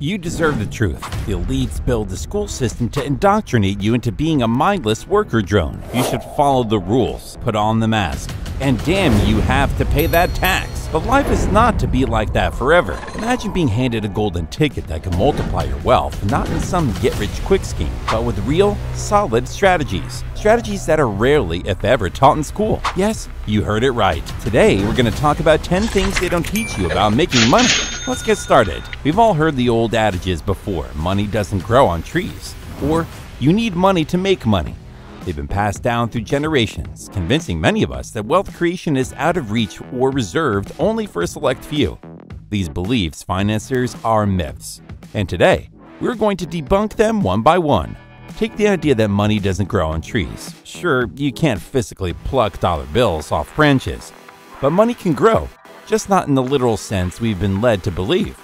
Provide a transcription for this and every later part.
You deserve the truth. The elites build the school system to indoctrinate you into being a mindless worker drone. You should follow the rules, put on the mask, and damn, you have to pay that tax. But life is not to be like that forever. Imagine being handed a golden ticket that can multiply your wealth, not in some get-rich-quick scheme, but with real, solid strategies. Strategies that are rarely, if ever, taught in school. Yes, you heard it right. Today, we're going to talk about 10 things they don't teach you about making money. Let's get started. We've all heard the old adages before. Money doesn't grow on trees. Or, you need money to make money. They've been passed down through generations, convincing many of us that wealth creation is out of reach or reserved only for a select few. These beliefs, financiers, are myths. And today, we're going to debunk them one by one. Take the idea that money doesn't grow on trees. Sure, you can't physically pluck dollar bills off branches, but money can grow, just not in the literal sense we've been led to believe.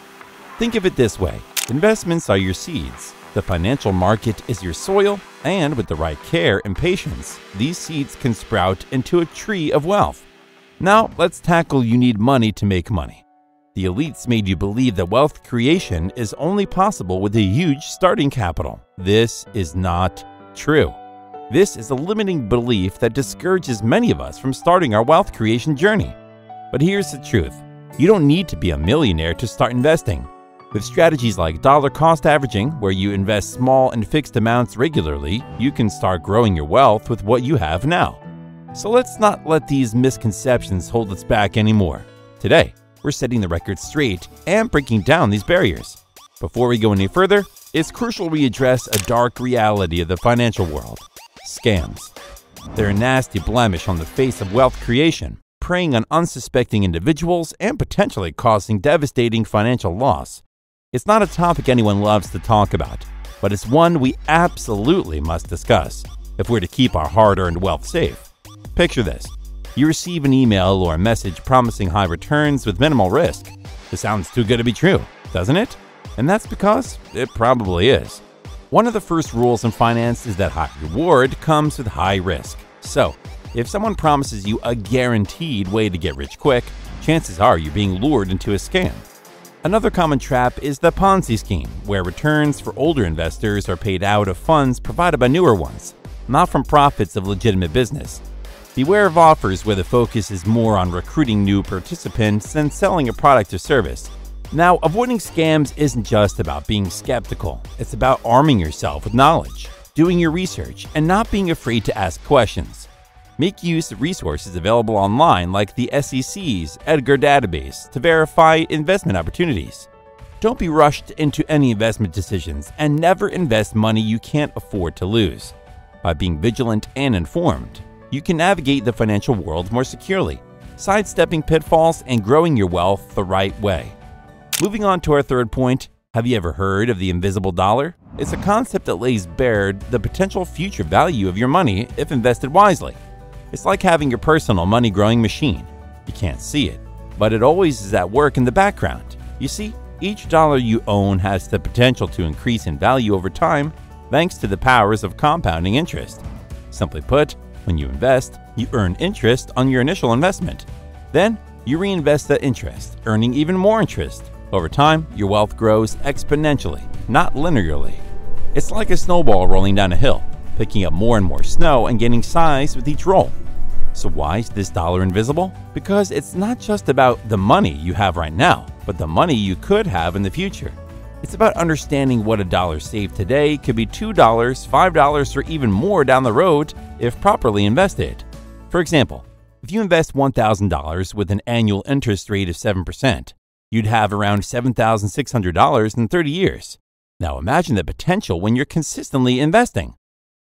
Think of it this way. Investments are your seeds. The financial market is your soil, and with the right care and patience, these seeds can sprout into a tree of wealth. Now, let's tackle you need money to make money. The elites made you believe that wealth creation is only possible with a huge starting capital. This is not true. This is a limiting belief that discourages many of us from starting our wealth creation journey. But here's the truth. You don't need to be a millionaire to start investing. With strategies like dollar cost averaging, where you invest small and fixed amounts regularly, you can start growing your wealth with what you have now. So let's not let these misconceptions hold us back anymore. Today, we're setting the record straight and breaking down these barriers. Before we go any further, it's crucial we address a dark reality of the financial world: scams. They're a nasty blemish on the face of wealth creation, preying on unsuspecting individuals and potentially causing devastating financial loss. It's not a topic anyone loves to talk about, but it's one we absolutely must discuss if we're to keep our hard-earned wealth safe. Picture this. You receive an email or a message promising high returns with minimal risk. This sounds too good to be true, doesn't it? And that's because it probably is. One of the first rules in finance is that high reward comes with high risk. So, if someone promises you a guaranteed way to get rich quick, chances are you're being lured into a scam. Another common trap is the Ponzi scheme, where returns for older investors are paid out of funds provided by newer ones, not from profits of legitimate business. Beware of offers where the focus is more on recruiting new participants than selling a product or service. Now, avoiding scams isn't just about being skeptical. It's about arming yourself with knowledge, doing your research, and not being afraid to ask questions. Make use of resources available online like the SEC's Edgar database to verify investment opportunities. Don't be rushed into any investment decisions, and never invest money you can't afford to lose. By being vigilant and informed, you can navigate the financial world more securely, sidestepping pitfalls and growing your wealth the right way. Moving on to our third point, have you ever heard of the invisible dollar? It's a concept that lays bare the potential future value of your money if invested wisely. It's like having your personal money-growing machine. You can't see it, but it always is at work in the background. You see, each dollar you own has the potential to increase in value over time thanks to the powers of compounding interest. Simply put, when you invest, you earn interest on your initial investment. Then, you reinvest that interest, earning even more interest. Over time, your wealth grows exponentially, not linearly. It's like a snowball rolling down a hill, picking up more and more snow and gaining size with each roll. So why is this dollar invisible? Because it's not just about the money you have right now, but the money you could have in the future. It's about understanding what a dollar saved today could be $2, $5, or even more down the road if properly invested. For example, if you invest $1,000 with an annual interest rate of 7%, you'd have around $7,600 in 30 years. Now imagine the potential when you're consistently investing.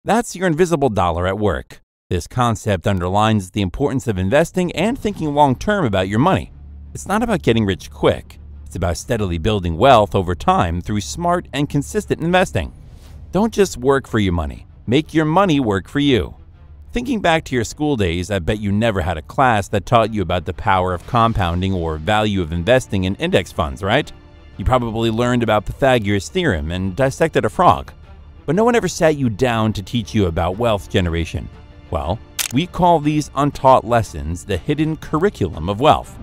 That's your invisible dollar at work. This concept underlines the importance of investing and thinking long-term about your money. It's not about getting rich quick. It's about steadily building wealth over time through smart and consistent investing. Don't just work for your money. Make your money work for you. Thinking back to your school days, I bet you never had a class that taught you about the power of compounding or value of investing in index funds, right? You probably learned about Pythagoras' theorem and dissected a frog. But no one ever sat you down to teach you about wealth generation. Well, we call these untaught lessons the hidden curriculum of wealth.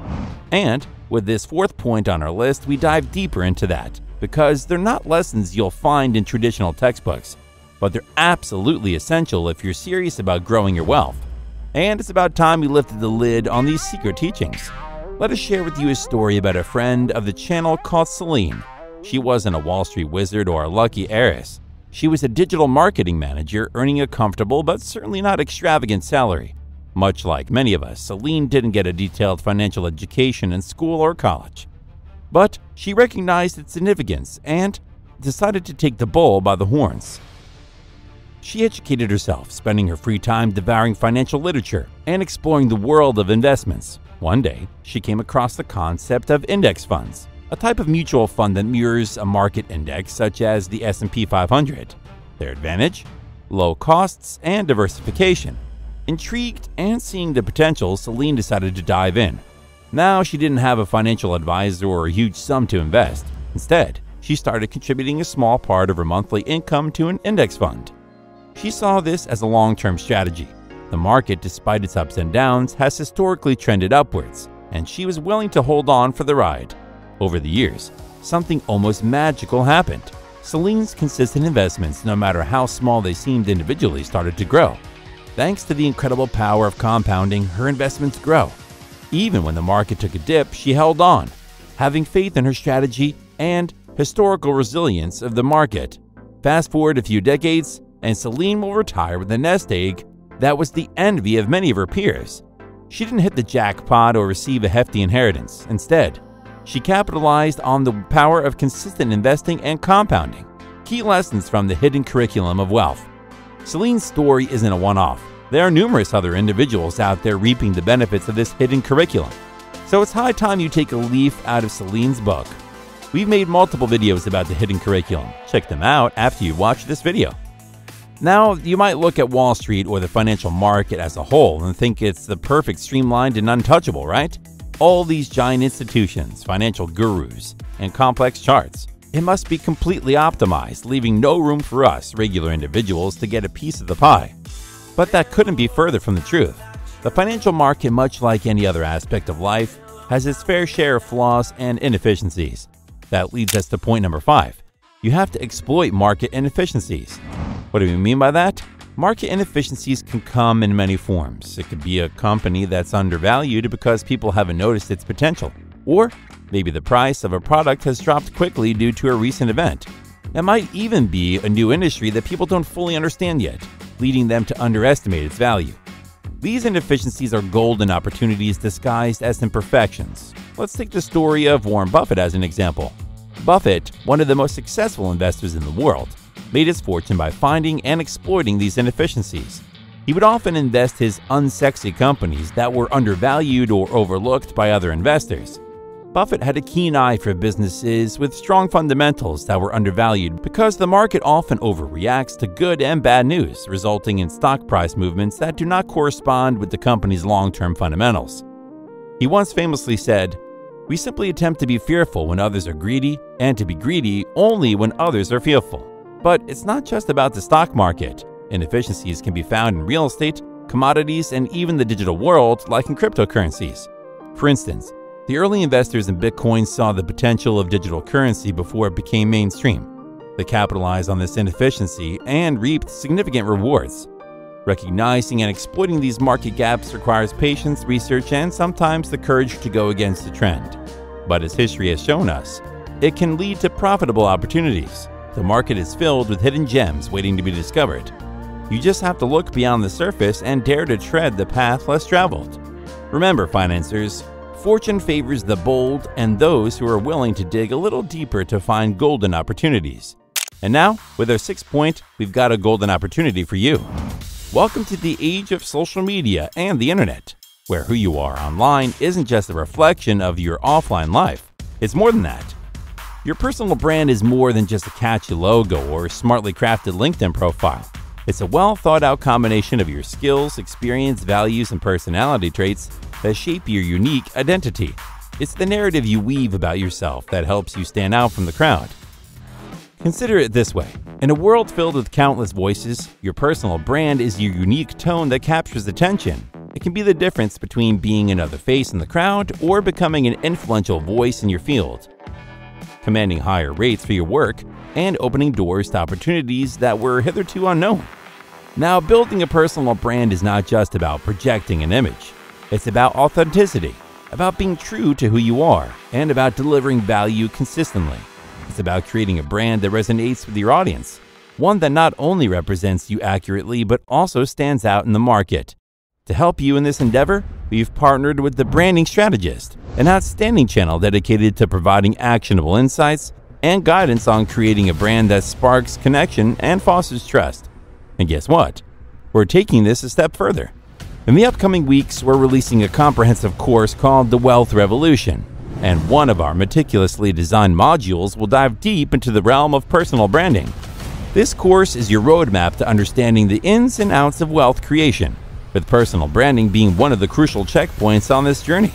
And with this fourth point on our list, we dive deeper into that. because they're not lessons you'll find in traditional textbooks, but they're absolutely essential if you're serious about growing your wealth. And it's about time we lifted the lid on these secret teachings. Let us share with you a story about a friend of the channel called Celine. She wasn't a Wall Street wizard or a lucky heiress. She was a digital marketing manager earning a comfortable but certainly not extravagant salary. Much like many of us, Celine didn't get a detailed financial education in school or college. But she recognized its significance and decided to take the bull by the horns. She educated herself, spending her free time devouring financial literature and exploring the world of investments. One day, she came across the concept of index funds, a type of mutual fund that mirrors a market index such as the S&P 500. Their advantage? Low costs and diversification. Intrigued and seeing the potential, Celine decided to dive in. Now she didn't have a financial advisor or a huge sum to invest. Instead, she started contributing a small part of her monthly income to an index fund. She saw this as a long-term strategy. The market, despite its ups and downs, has historically trended upwards, and she was willing to hold on for the ride. Over the years, something almost magical happened. Celine's consistent investments, no matter how small they seemed individually, started to grow. Thanks to the incredible power of compounding, her investments grow. Even when the market took a dip, she held on, having faith in her strategy and historical resilience of the market. Fast forward a few decades, and Celine will retire with a nest egg that was the envy of many of her peers. She didn't hit the jackpot or receive a hefty inheritance. Instead, she capitalized on the power of consistent investing and compounding. Key lessons from the hidden curriculum of wealth. Celine's story isn't a one-off. There are numerous other individuals out there reaping the benefits of this hidden curriculum. So it's high time you take a leaf out of Celine's book. We've made multiple videos about the hidden curriculum. Check them out after you watch this video. Now, you might look at Wall Street or the financial market as a whole and think it's the perfect, streamlined, and untouchable, right? All these giant institutions, financial gurus, and complex charts. It must be completely optimized, leaving no room for us, regular individuals, to get a piece of the pie. But that couldn't be further from the truth. The financial market, much like any other aspect of life, has its fair share of flaws and inefficiencies. That leads us to point number 5. You have to exploit market inefficiencies. What do we mean by that? Market inefficiencies can come in many forms. It could be a company that's undervalued because people haven't noticed its potential. Or maybe the price of a product has dropped quickly due to a recent event. It might even be a new industry that people don't fully understand yet, leading them to underestimate its value. These inefficiencies are golden opportunities disguised as imperfections. Let's take the story of Warren Buffett as an example. Buffett, one of the most successful investors in the world, made his fortune by finding and exploiting these inefficiencies. He would often invest his unsexy companies that were undervalued or overlooked by other investors. Buffett had a keen eye for businesses with strong fundamentals that were undervalued because the market often overreacts to good and bad news, resulting in stock price movements that do not correspond with the company's long-term fundamentals. He once famously said, "We simply attempt to be fearful when others are greedy and to be greedy only when others are fearful." But it's not just about the stock market. Inefficiencies can be found in real estate, commodities, and even the digital world, like in cryptocurrencies. For instance, the early investors in Bitcoin saw the potential of digital currency before it became mainstream. They capitalized on this inefficiency and reaped significant rewards. Recognizing and exploiting these market gaps requires patience, research, and sometimes the courage to go against the trend. But as history has shown us, it can lead to profitable opportunities. The market is filled with hidden gems waiting to be discovered. You just have to look beyond the surface and dare to tread the path less traveled. Remember, financiers, fortune favors the bold and those who are willing to dig a little deeper to find golden opportunities. And now, with our 6th point, we've got a golden opportunity for you. Welcome to the age of social media and the internet, where who you are online isn't just a reflection of your offline life. It's more than that. Your personal brand is more than just a catchy logo or smartly crafted LinkedIn profile. It's a well-thought-out combination of your skills, experience, values, and personality traits that shape your unique identity. It's the narrative you weave about yourself that helps you stand out from the crowd. Consider it this way. In a world filled with countless voices, your personal brand is your unique tone that captures attention. It can be the difference between being another face in the crowd or becoming an influential voice in your field. commanding higher rates for your work and opening doors to opportunities that were hitherto unknown. Now, building a personal brand is not just about projecting an image. It's about authenticity, about being true to who you are, and about delivering value consistently. It's about creating a brand that resonates with your audience, one that not only represents you accurately but also stands out in the market. To help you in this endeavor, we've partnered with The Branding Strategist, an outstanding channel dedicated to providing actionable insights and guidance on creating a brand that sparks connection and fosters trust. And guess what? We're taking this a step further. In the upcoming weeks, we're releasing a comprehensive course called The Wealth Revolution, and one of our meticulously designed modules will dive deep into the realm of personal branding. This course is your roadmap to understanding the ins and outs of wealth creation, with personal branding being one of the crucial checkpoints on this journey.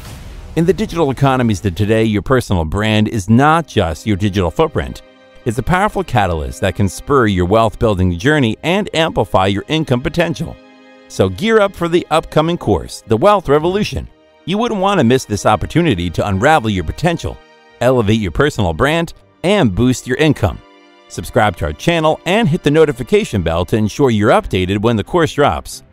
In the digital economies of today, your personal brand is not just your digital footprint. It's a powerful catalyst that can spur your wealth-building journey and amplify your income potential. So gear up for the upcoming course, The Wealth Revolution. You wouldn't want to miss this opportunity to unravel your potential, elevate your personal brand, and boost your income. Subscribe to our channel and hit the notification bell to ensure you're updated when the course drops.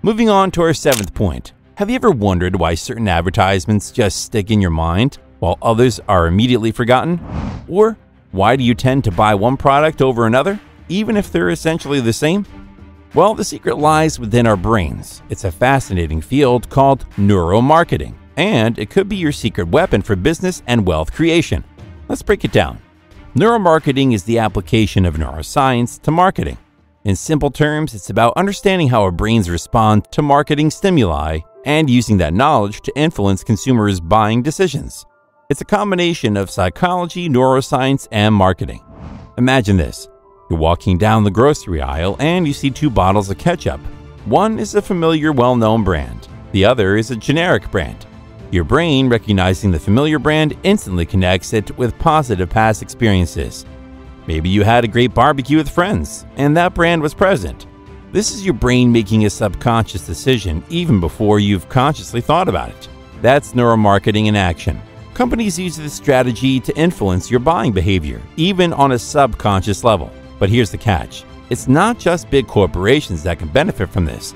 Moving on to our 7th point. Have you ever wondered why certain advertisements just stick in your mind while others are immediately forgotten? Or why do you tend to buy one product over another, even if they're essentially the same? Well, the secret lies within our brains. It's a fascinating field called neuromarketing, and it could be your secret weapon for business and wealth creation. Let's break it down. Neuromarketing is the application of neuroscience to marketing. In simple terms, it's about understanding how our brains respond to marketing stimuli and using that knowledge to influence consumers' buying decisions. It's a combination of psychology, neuroscience, and marketing. Imagine this. You're walking down the grocery aisle and you see 2 bottles of ketchup. One is a familiar, well-known brand. The other is a generic brand. Your brain, recognizing the familiar brand, instantly connects it with positive past experiences. Maybe you had a great barbecue with friends, and that brand was present. This is your brain making a subconscious decision even before you've consciously thought about it. That's neuromarketing in action. Companies use this strategy to influence your buying behavior, even on a subconscious level. But here's the catch. It's not just big corporations that can benefit from this.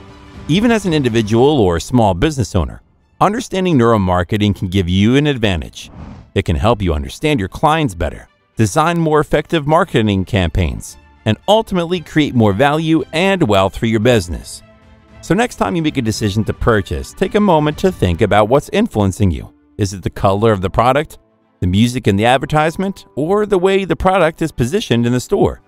Even as an individual or small business owner, understanding neuromarketing can give you an advantage. It can help you understand your clients better, design more effective marketing campaigns, and ultimately create more value and wealth for your business. So next time you make a decision to purchase, take a moment to think about what's influencing you. Is it the color of the product, the music in the advertisement, or the way the product is positioned in the store?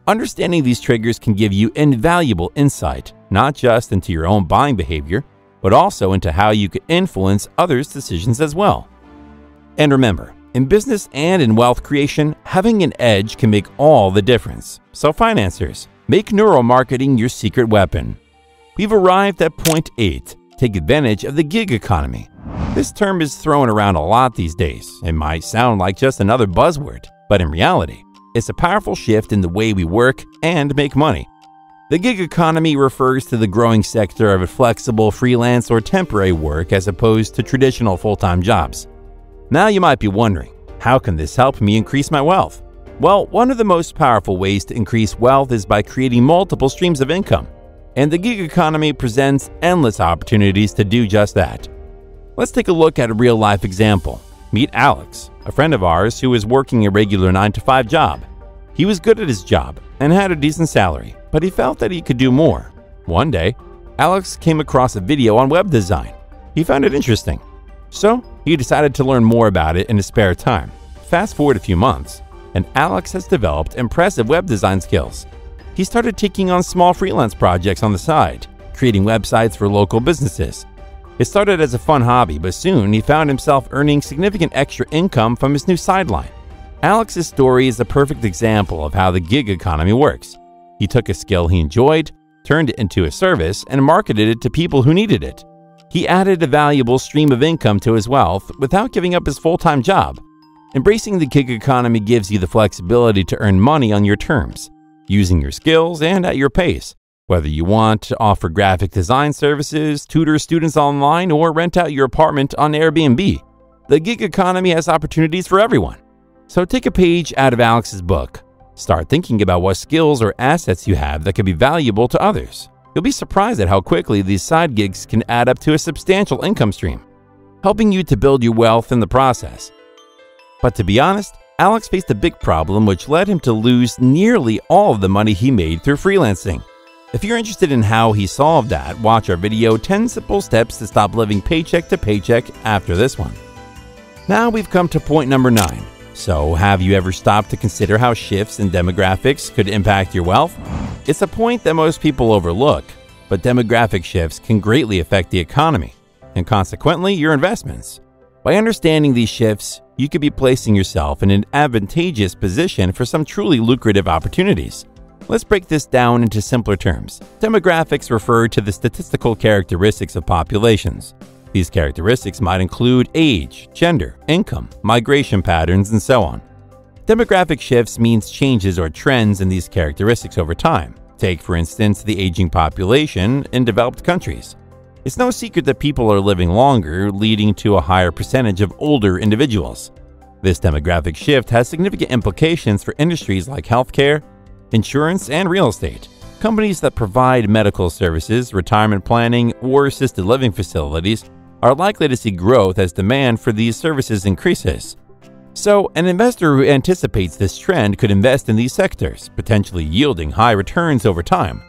Understanding these triggers can give you invaluable insight, not just into your own buying behavior, but also into how you can influence others' decisions as well. And remember, in business and in wealth creation, having an edge can make all the difference. So financiers, make neuromarketing your secret weapon. We've arrived at point 8. Take advantage of the gig economy. This term is thrown around a lot these days. It might sound like just another buzzword, but in reality, it's a powerful shift in the way we work and make money. The gig economy refers to the growing sector of flexible freelance or temporary work as opposed to traditional full-time jobs. Now you might be wondering, how can this help me increase my wealth? Well, one of the most powerful ways to increase wealth is by creating multiple streams of income. And the gig economy presents endless opportunities to do just that. Let's take a look at a real-life example. Meet Alex, a friend of ours who is working a regular 9-to-5 job. He was good at his job and had a decent salary, but he felt that he could do more. One day, Alex came across a video on web design. He found it interesting, so he decided to learn more about it in his spare time. Fast forward a few months, and Alex has developed impressive web design skills. He started taking on small freelance projects on the side, creating websites for local businesses. It started as a fun hobby, but soon he found himself earning significant extra income from his new sideline. Alex's story is a perfect example of how the gig economy works. He took a skill he enjoyed, turned it into a service, and marketed it to people who needed it. He added a valuable stream of income to his wealth without giving up his full-time job. Embracing the gig economy gives you the flexibility to earn money on your terms, using your skills and at your pace. Whether you want to offer graphic design services, tutor students online, or rent out your apartment on Airbnb, the gig economy has opportunities for everyone. So take a page out of Alex's book. Start thinking about what skills or assets you have that could be valuable to others. You'll be surprised at how quickly these side gigs can add up to a substantial income stream, helping you to build your wealth in the process. But to be honest, Alex faced a big problem which led him to lose nearly all of the money he made through freelancing. If you're interested in how he solved that, watch our video 10 Simple Steps to Stop Living Paycheck to Paycheck after this one. Now we've come to point number 9. So have you ever stopped to consider how shifts in demographics could impact your wealth? It's a point that most people overlook, but demographic shifts can greatly affect the economy and consequently your investments. By understanding these shifts, you could be placing yourself in an advantageous position for some truly lucrative opportunities. Let's break this down into simpler terms. Demographics refer to the statistical characteristics of populations. These characteristics might include age, gender, income, migration patterns, and so on. Demographic shifts means changes or trends in these characteristics over time. Take, for instance, the aging population in developed countries. It's no secret that people are living longer, leading to a higher percentage of older individuals. This demographic shift has significant implications for industries like healthcare, insurance, and real estate. Companies that provide medical services, retirement planning, or assisted living facilities are likely to see growth as demand for these services increases. So, an investor who anticipates this trend could invest in these sectors, potentially yielding high returns over time.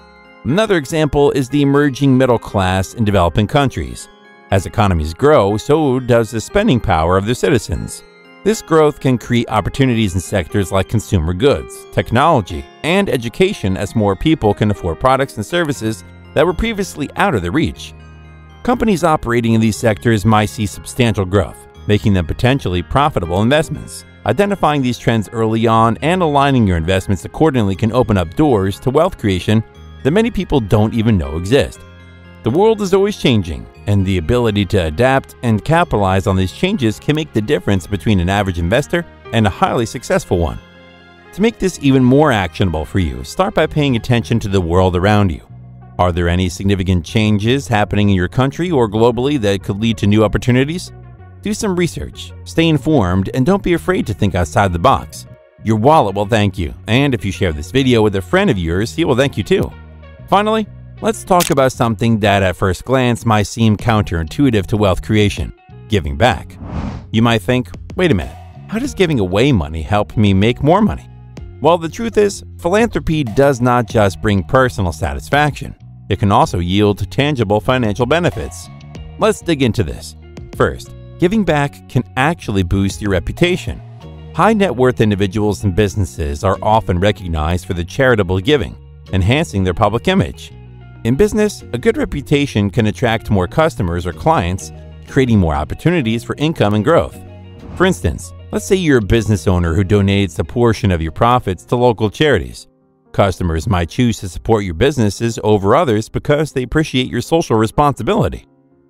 Another example is the emerging middle class in developing countries. As economies grow, so does the spending power of their citizens. This growth can create opportunities in sectors like consumer goods, technology, and education as more people can afford products and services that were previously out of their reach. Companies operating in these sectors might see substantial growth, making them potentially profitable investments. Identifying these trends early on and aligning your investments accordingly can open up doors to wealth creation that many people don't even know exist. The world is always changing, and the ability to adapt and capitalize on these changes can make the difference between an average investor and a highly successful one. To make this even more actionable for you, start by paying attention to the world around you. Are there any significant changes happening in your country or globally that could lead to new opportunities? Do some research, stay informed, and don't be afraid to think outside the box. Your wallet will thank you, and if you share this video with a friend of yours, he will thank you too. Finally, let's talk about something that at first glance might seem counterintuitive to wealth creation: giving back. You might think, wait a minute, how does giving away money help me make more money? Well, the truth is, philanthropy does not just bring personal satisfaction. It can also yield tangible financial benefits. Let's dig into this. First, giving back can actually boost your reputation. High net worth individuals and businesses are often recognized for their charitable giving, enhancing their public image. In business, a good reputation can attract more customers or clients, creating more opportunities for income and growth. For instance, let's say you're a business owner who donates a portion of your profits to local charities. Customers might choose to support your businesses over others because they appreciate your social responsibility.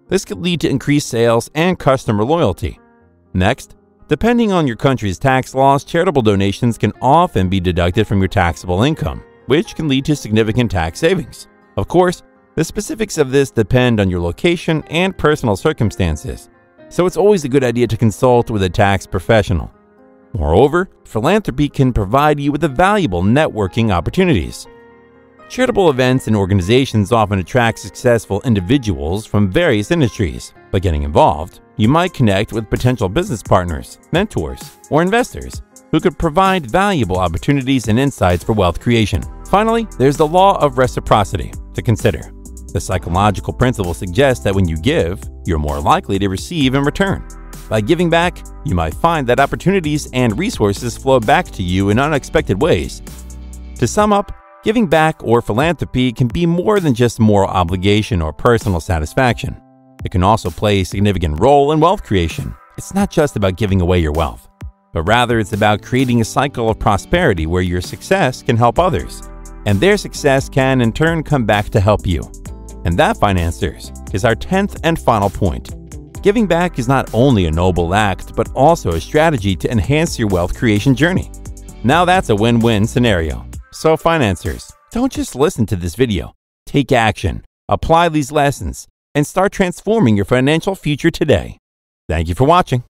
This could lead to increased sales and customer loyalty. Next, depending on your country's tax laws, charitable donations can often be deducted from your taxable income, which can lead to significant tax savings. Of course, the specifics of this depend on your location and personal circumstances, so it's always a good idea to consult with a tax professional. Moreover, philanthropy can provide you with valuable networking opportunities. Charitable events and organizations often attract successful individuals from various industries. By getting involved, you might connect with potential business partners, mentors, or investors who could provide valuable opportunities and insights for wealth creation. Finally, there's the law of reciprocity to consider. The psychological principle suggests that when you give, you're more likely to receive in return. By giving back, you might find that opportunities and resources flow back to you in unexpected ways. To sum up, giving back or philanthropy can be more than just moral obligation or personal satisfaction. It can also play a significant role in wealth creation. It's not just about giving away your wealth, but rather it's about creating a cycle of prosperity where your success can help others, and their success can in turn come back to help you. And that, financiers, is our 10th and final point. Giving back is not only a noble act, but also a strategy to enhance your wealth creation journey. Now that's a win-win scenario. So financiers, don't just listen to this video. Take action, apply these lessons, and start transforming your financial future today. Thank you for watching.